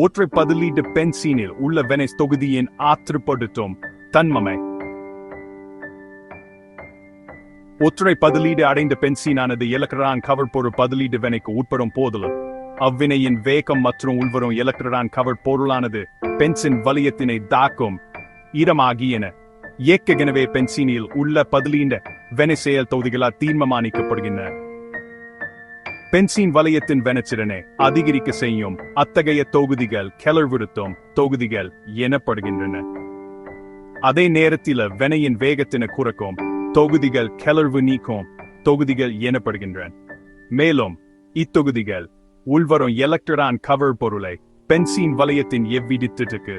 ஒற்றை பதிலீடு பென்சீனில் உள்ள வெனைஸ் தொகுதியின் ஆற்றுப்படுத்தும் தன்மமை. ஒற்றை பதிலீடு அடைந்த பென்சீனானது எலக்ட்ரான் கவர் பொருள் பதிலீடு வினைக்கு உட்படும் போதிலும் அவ்வினையின் வேகம் மற்றும் உள்வரும் எலக்ட்ரான் கவர் பொருளானது பென்சின் வளையத்தினை தாக்கும் இடமாகியன இயக்கெனவே பென்சீனில் உள்ள பதிலீண்ட வெனை செயல் தொகுதிகளால் தீர்மானிக்கப்படுகின்றன. பென்சீன் வளையத்தின் வெனச்சிறனை அதிகரிக்க செய்யும் அத்தகைய தொகுதிகள் கெலர்வுறுத்தும் தொகுதிகள் எனப்படுகின்றன. அதே நேரத்தில் வெனையின் வேகத்தினை குறைக்கும் தொகுதிகள் கெலர்வு நீக்கும் தொகுதிகள் எனப்படுகின்றன. மேலும் இத்தொகுதிகள் உள்வரும் எலக்ட்ரான் கவர் பொருளை பென்சீன் வளையத்தின் எவ்விடத்திற்கு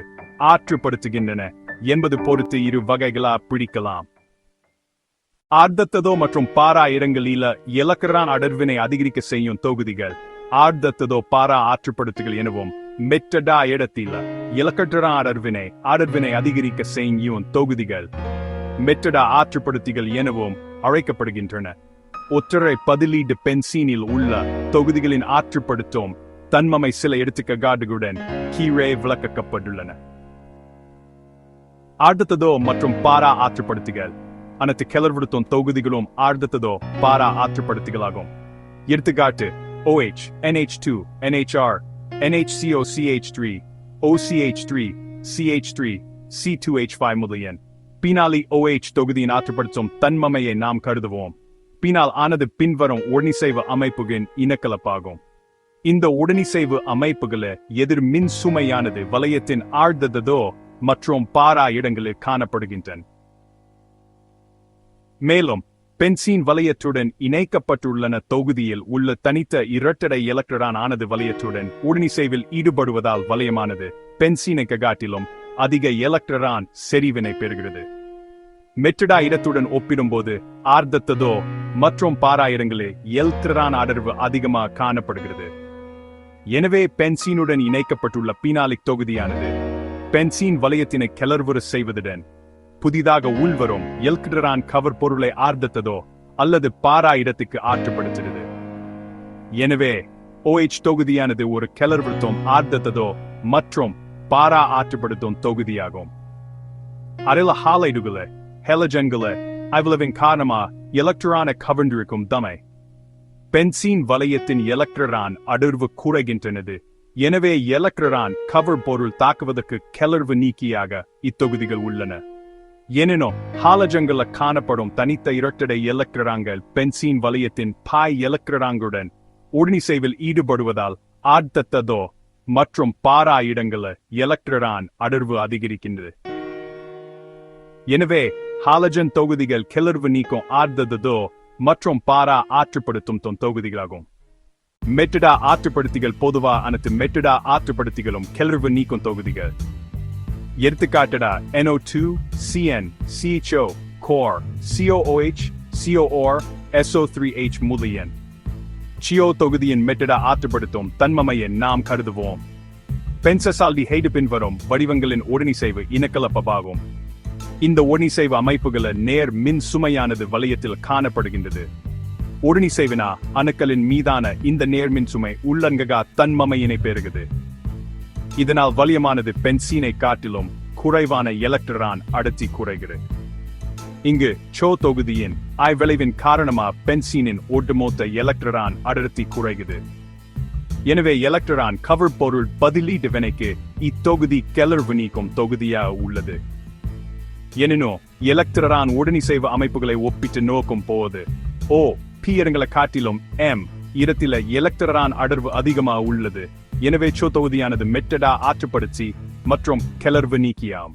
ஆற்றுப்படுத்துகின்றன என்பது பொறுத்து இரு வகைகளா பிடிக்கலாம். ஆர்த்ததோ மற்றும் பாரா இடங்களில் எலக்ட்ரான் அடர்வினை அதிகரிக்க செய்யும் தொகுதிகள் ஆர்த்ததோ பாரா ஆற்றுப்படுத்துகள் எனவும், மெட்டடா இடத்தில் எலக்ட்ரான் அடர்வினை அதிகரிக்க செய்யும் தொகுதிகள் மெட்டடா ஆற்றுப்படுத்திகள் எனவும் அழைக்கப்படுகின்றன. ஒற்றை பதிலீடு பென்சீனில் உள்ள தொகுதிகளின் ஆற்றுப்படுத்தும் தன்மமை சில எடுத்துக்காட்டுகளுடன் கீழே விளக்கப்பட்டுள்ளன. ஆர்த்ததோ மற்றும் பாரா ஆற்றுப்படுத்திகள் அனைத்து கெலர்வுறுத்தும் தொகுதிகளும் ஆர்த்ததோ பாரா ஆற்றுப்படுத்திகளாகும். எடுத்துக்காட்டு OH, NH2, NHR, NHCO, CH3, OCH3, CH3, C2H5 முதலியன. பீனாலி OH தொகுதியின் ஆற்றுப்படுத்தும் தன்மமையை நாம் கருதுவோம். பீனால் ஆனது பின்வரும் உடனிசைவு அமைப்புகளின் இனக்கலப்பாகும். இந்த உடனிசைவு அமைப்புகள எதிர் மின் சுமையானது வளையத்தின் ஆர்த்ததோ மற்றும் பாரா இடங்களில் காணப்படுகின்றன. மேலும் பென்சீன் வளையத்துடன் இணைக்கப்பட்டுள்ளன தொகுதியில் உள்ள தனித்த இரட்டை எலக்ட்ரான் ஆனது வளையத்துடன் உடனிசைவில் ஈடுபடுவதால் வளையமானது பென்சீனை காட்டிலும் அதிக எலக்ட்ரான் செறிவினை பெறுகிறது. மெட்டடா இடத்துடன் ஒப்பிடும்போது ஆர்த்ததோ மற்றும் பாரா இடங்களில் எலக்ட்ரான் அடர்வு அதிகமாக காணப்படுகிறது. எனவே பென்சீனுடன் இணைக்கப்பட்டுள்ள பீனாலிக் தொகுதியானது பென்சீன் வளையத்தினை கெலர்வுற செய்வதுடன் புதிதாக உள்வரும் எலக்ட்ரான் கவர் பொருளை ஆர்த்ததோ அல்லது பாரா இடத்துக்கு ஆற்றுப்படுத்துகிறது. எனவே OH தொகுதியானது ஒரு கெலர்வுறுத்தும் ஆர்த்ததோ மற்றும் பாரா ஆற்றுப்படுத்தும் தொகுதியாகும். அதில் ஹாலைடுகளை ஹெலஜன்களை அவ்வளவின் காரணமா எலக்ட்ரானை கவர்ந்திருக்கும் தமை பென்சீன் வளையத்தின் எலக்ட்ரான் அடர்வு குறைகின்றது. எனவே எலக்ட்ரான் கவர் பொருள் தாக்குவதற்கு கெலர்வு நீக்கியாக இத்தொகுதிகள் உள்ளன. எனினும் ஹாலஜன்கள காணப்படும் தனித்த இரட்டை எலக்ட்ரான்கள் பென்சீன் வளையத்தின் பாய் எலக்ட்ரான்களுடன் உடனிசைவில் ஈடுபடுவதால் ஆர்த்ததோ மற்றும் பாரா இடங்கள எலக்ட்ரான் அடர்வு அதிகரிக்கின்றது. எனவே ஹாலஜன் தொகுதிகள் கெலர்வு நீக்கும் ஆர்த்ததோ மற்றும் பாரா ஆற்றுப்படுத்தும் தொகுதிகளாகும். மெட்டடா ஆற்றுப்படுத்திகள் பொதுவா அனைத்து மெட்டடா ஆற்றுப்படுத்திகளும் கெலர்வு நீக்கும் தொகுதிகள். எடுத்துக்காட்டடா NO2, CN, CHO, COR, COOH, COR, SO3H முதலியன. CO தொகுதியின் மெட்டடா ஆற்றுப்படுத்தும் தன்மமையை நாம் கருதுவோம். பென்சசால்டிஹைடு பின்வரும் வடிவங்களின் உடனிசைவு இனக்கலப்பாகும். இந்த உடனிசைவு அமைப்புகள நேர் மின் சுமையானது வளையத்தில் காணப்படுகின்றது. உடனிசைவினா அணுக்களின் மீதான இந்த நேர்மின் சுமை உள்ளங்கா தன்மமையினை பெறுகிறது. இதனால் வளையமானது பென்சீனை காட்டிலும் குறைவான எலக்ட்ரான் அடர்த்தி குறைகிறது. இங்கு சோ தொகுதியின் விளைவின் காரணமா பென்சீனின் ஒட்டுமொத்த எலக்ட்ரான் அடர்த்தி குறைகிறது. எனவே எலக்ட்ரான் கவர் பொருள் பதிலீடு வினைக்கு இத்தொகுதி கெலர்வு நீக்கும் தொகுதியாக உள்ளது. எனினும் எலக்ட்ரான் உடனிசைவு அமைப்புகளை ஒப்பிட்டு நோக்கும் போது P இடங்களை காட்டிலும் M இடத்தில எலக்ட்ரான் அடர்வு அதிகமாக உள்ளது. எனவே சோ தொகுதியானது மெட்டடா ஆற்றுப்படுத்தி மற்றும் கெலர்வு நீக்கியாம்.